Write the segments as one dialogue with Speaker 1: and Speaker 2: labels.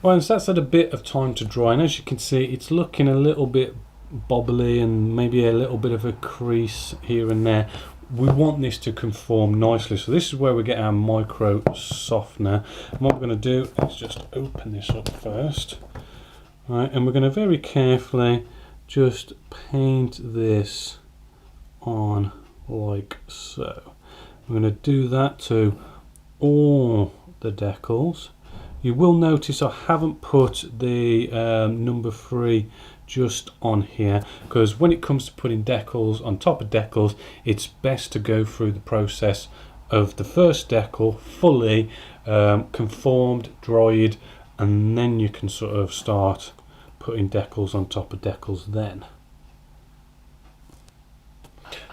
Speaker 1: Once that's had a bit of time to dry, and as you can see, it's looking a little bit bobbly and maybe a little bit of a crease here and there. We want this to conform nicely, so this is where we get our micro softener. And what we're going to do is just open this up first, right, and we're going to very carefully just paint this on like so. I'm going to do that to all the decals. You will notice I haven't put the number 3 just on here, because when it comes to putting decals on top of decals, it's best to go through the process of the first decal fully conformed, dried, and then you can sort of start putting decals on top of decals then.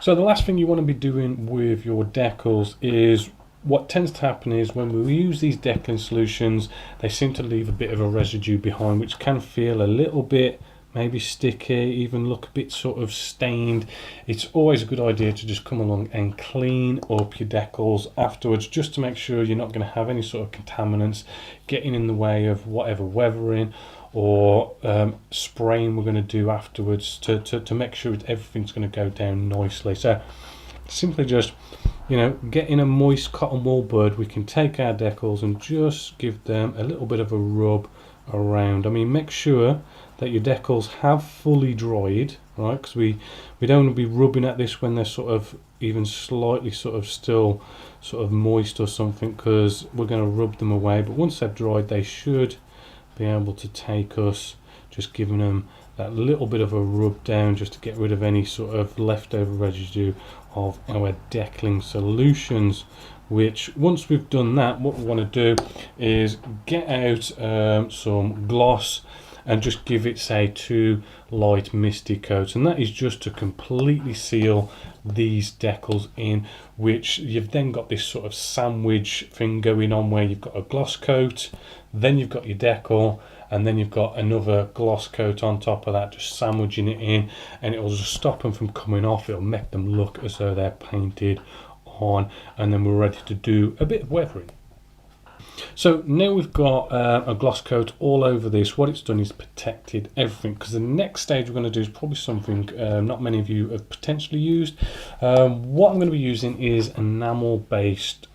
Speaker 1: So the last thing you want to be doing with your decals is, what tends to happen is when we use these decaling solutions, they seem to leave a bit of a residue behind, which can feel a little bit maybe sticky, even look a bit sort of stained. It's always a good idea to just come along and clean up your decals afterwards, just to make sure you're not going to have any sort of contaminants getting in the way of whatever weathering or spraying we're going to do afterwards to make sure that everything's going to go down nicely. So simply just, you know, getting a moist cotton wool bud, we can take our decals and just give them a little bit of a rub around. I mean, make sure that your decals have fully dried, right, because we don't want to be rubbing at this when they're sort of even slightly sort of still sort of moist or something, because we're going to rub them away. But once they're dried, they should be able to take us just giving them that little bit of a rub down, just to get rid of any sort of leftover residue of our decaling solutions. Which, once we've done that, what we want to do is get out some gloss and just give it, say, 2 light misty coats, and that is just to completely seal these decals in, which you've then got this sort of sandwich thing going on where you've got a gloss coat, then you've got your decal, and then you've got another gloss coat on top of that, just sandwiching it in, and it will just stop them from coming off. It'll make them look as though they're painted on, and then we're ready to do a bit of weathering. So now we've got a gloss coat all over this. What it's done is protected everything, because the next stage we're going to do is probably something not many of you have potentially used. What I'm going to be using is enamel based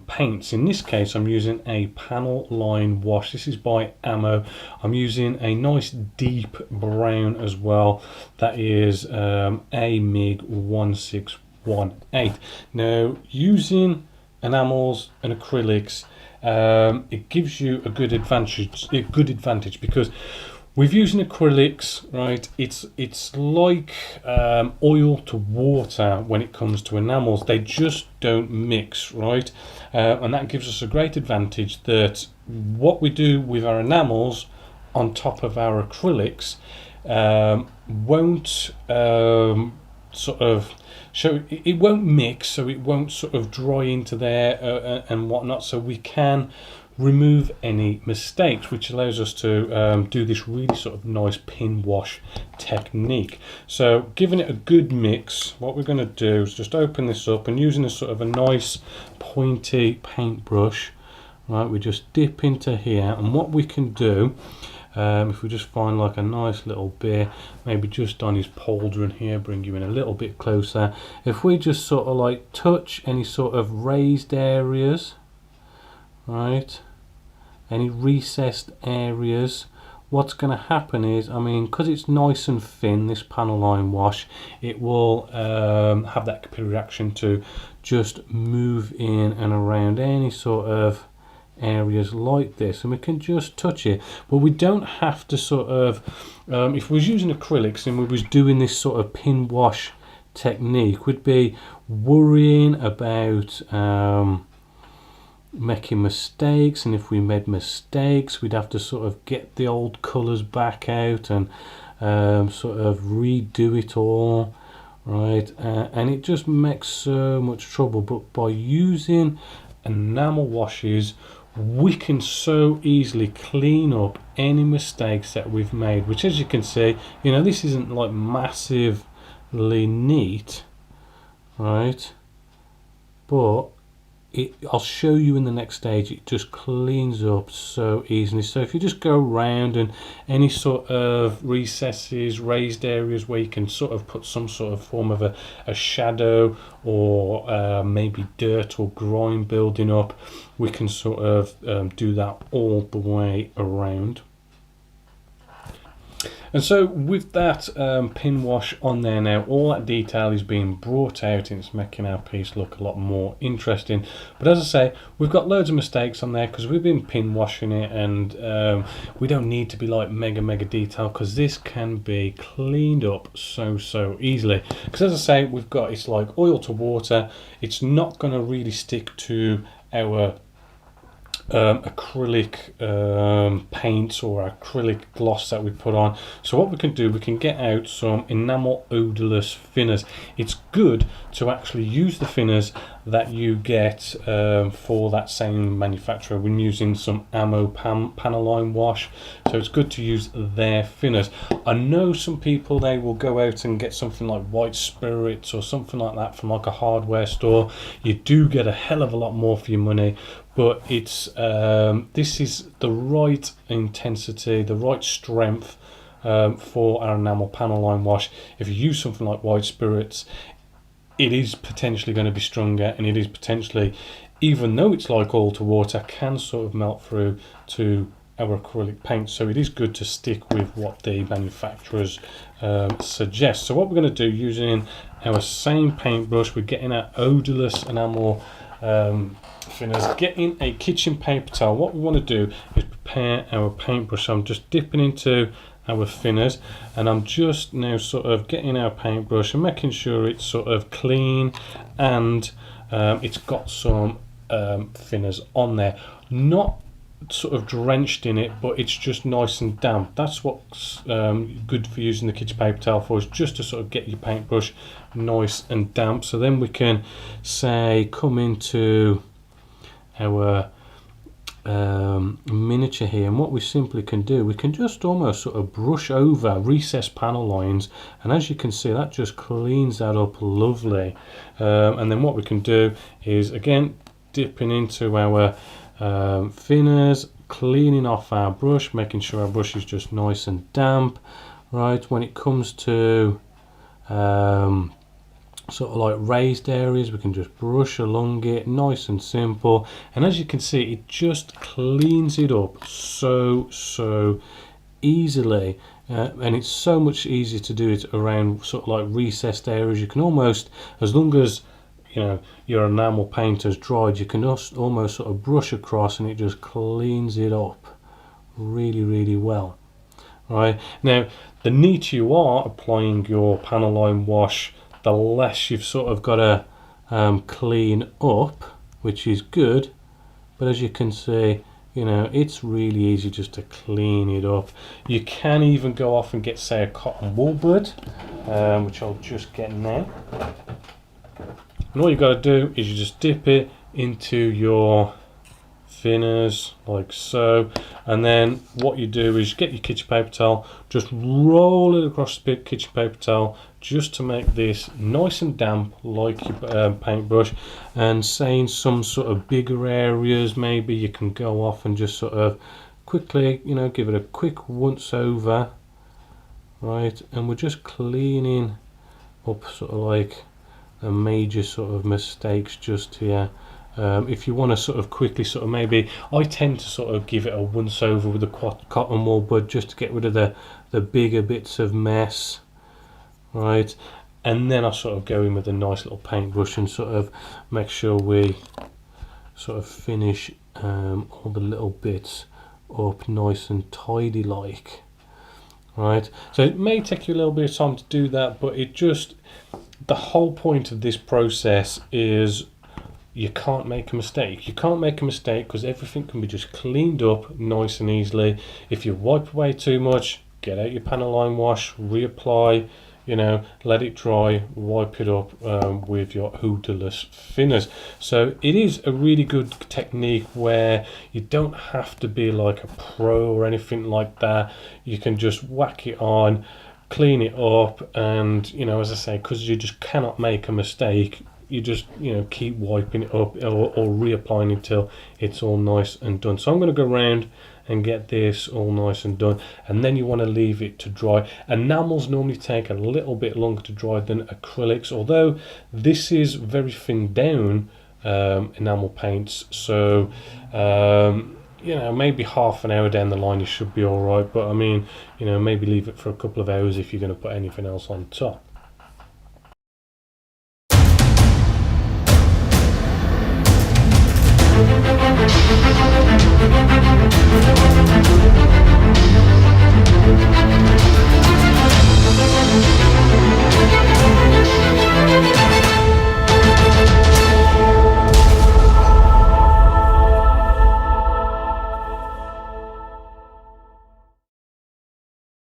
Speaker 1: paints. In this case I'm using a panel line wash. This is by Ammo. I'm using a nice deep brown as well. That is a MIG 1618. Now, using enamels and acrylics, it gives you a good advantage because with using acrylics, right, it's like oil to water when it comes to enamels. They just don't mix, right, and that gives us a great advantage that what we do with our enamels on top of our acrylics won't sort of, so it won't mix, so it won't sort of dry into there and whatnot, so we can remove any mistakes, which allows us to do this really sort of nice pin wash technique. So giving it a good mix, what we're going to do is just open this up, and using a sort of a nice pointy paintbrush, right, we just dip into here, and what we can do, if we just find like a nice little bit, maybe just on his pauldron here, bring you in a little bit closer, if we just sort of like touch any sort of raised areas, right, any recessed areas, what's going to happen is, I mean, because it's nice and thin, this panel line wash, it will have that capillary reaction to just move in and around any sort of areas like this, and we can just touch it. But we don't have to sort of, if we was using acrylics and we was doing this sort of pin wash technique, we'd be worrying about making mistakes, and if we made mistakes, we'd have to sort of get the old colours back out and sort of redo it all, right, and it just makes so much trouble. But by using enamel washes, we can so easily clean up any mistakes that we've made, which, as you can see, you know, this isn't like massively neat, right, but I'll show you in the next stage, it just cleans up so easily. So if you just go around and any sort of recesses, raised areas where you can sort of put some sort of form of a shadow, or maybe dirt or grime building up, we can sort of do that all the way around. And so with that pin wash on there now, all that detail is being brought out and it's making our piece look a lot more interesting. But as I say, we've got loads of mistakes on there because we've been pin washing it, and we don't need to be like mega detail, because this can be cleaned up so easily. Because as I say, we've got, it's like oil to water. It's not going to really stick to our acrylic paints or acrylic gloss that we put on. So what we can do, we can get out some enamel odorless thinners. It's good to actually use the thinners that you get for that same manufacturer when using some ammo Panaline wash. So it's good to use their thinners. I know some people, they will go out and get something like white spirits or something like that from like a hardware store. You do get a hell of a lot more for your money, but it's this is the right intensity, the right strength for our enamel Panaline wash. If you use something like white spirits, it is potentially going to be stronger, and it is potentially, even though it's like oil to water, can sort of melt through to our acrylic paint. So it is good to stick with what the manufacturers suggest. So what we're going to do, using our same paintbrush, we're getting our odorless enamel thinners, getting a kitchen paper towel. What we want to do is prepare our paintbrush. So I'm just dipping into our thinners, and I'm just now sort of getting our paintbrush and making sure it's sort of clean, and it's got some thinners on there, not sort of drenched in it, but it's just nice and damp. That's what's good for using the kitchen paper towel for, is just to sort of get your paintbrush nice and damp. So then we can say come into our miniature here, and what we simply can do, we can just almost sort of brush over recessed panel lines, and as you can see, that just cleans that up lovely. And then what we can do is, again, dipping into our thinners, cleaning off our brush, making sure our brush is just nice and damp. Right, when it comes to sort of like raised areas, we can just brush along it, nice and simple. And as you can see, it just cleans it up so easily, and it's so much easier to do it around sort of like recessed areas. You can almost, as long as you know your enamel paint has dried, you can almost sort of brush across, and it just cleans it up really well. Right, now the neater you are applying your Panaline wash, the less you've sort of got to clean up, which is good. But as you can see, you know, it's really easy just to clean it up. You can even go off and get, say, a cotton wool bud, which I'll just get now. And all you've got to do is you just dip it into your thinners like so, and then what you do is get your kitchen paper towel, just roll it across the kitchen paper towel, just to make this nice and damp like your paintbrush. And saying some sort of bigger areas, maybe you can go off and just sort of quickly, you know, give it a quick once over. Right, and we're just cleaning up sort of like the major sort of mistakes just here. If you want to sort of quickly sort of, maybe I tend to sort of give it a once over with the cotton wool bud, just to get rid of the bigger bits of mess. Right, and then I sort of go in with a nice little paintbrush and sort of make sure we sort of finish all the little bits up nice and tidy like. Right, so it may take you a little bit of time to do that, but it just, the whole point of this process is you can't make a mistake. You can't make a mistake because everything can be just cleaned up nice and easily. If you wipe away too much, get out your Panaline wash, reapply, you know, let it dry, wipe it up with your odorless thinners. So it is a really good technique where you don't have to be like a pro or anything like that. You can just whack it on, clean it up, and you know, as I say, because you just cannot make a mistake, you just keep wiping it up or reapplying until it's all nice and done. So I'm going to go around and get this all nice and done, and then you want to leave it to dry. Enamels normally take a little bit longer to dry than acrylics, although this is very thin down enamel paints, so maybe half an hour down the line you should be all right. But I mean, maybe leave it for a couple of hours if you're going to put anything else on top.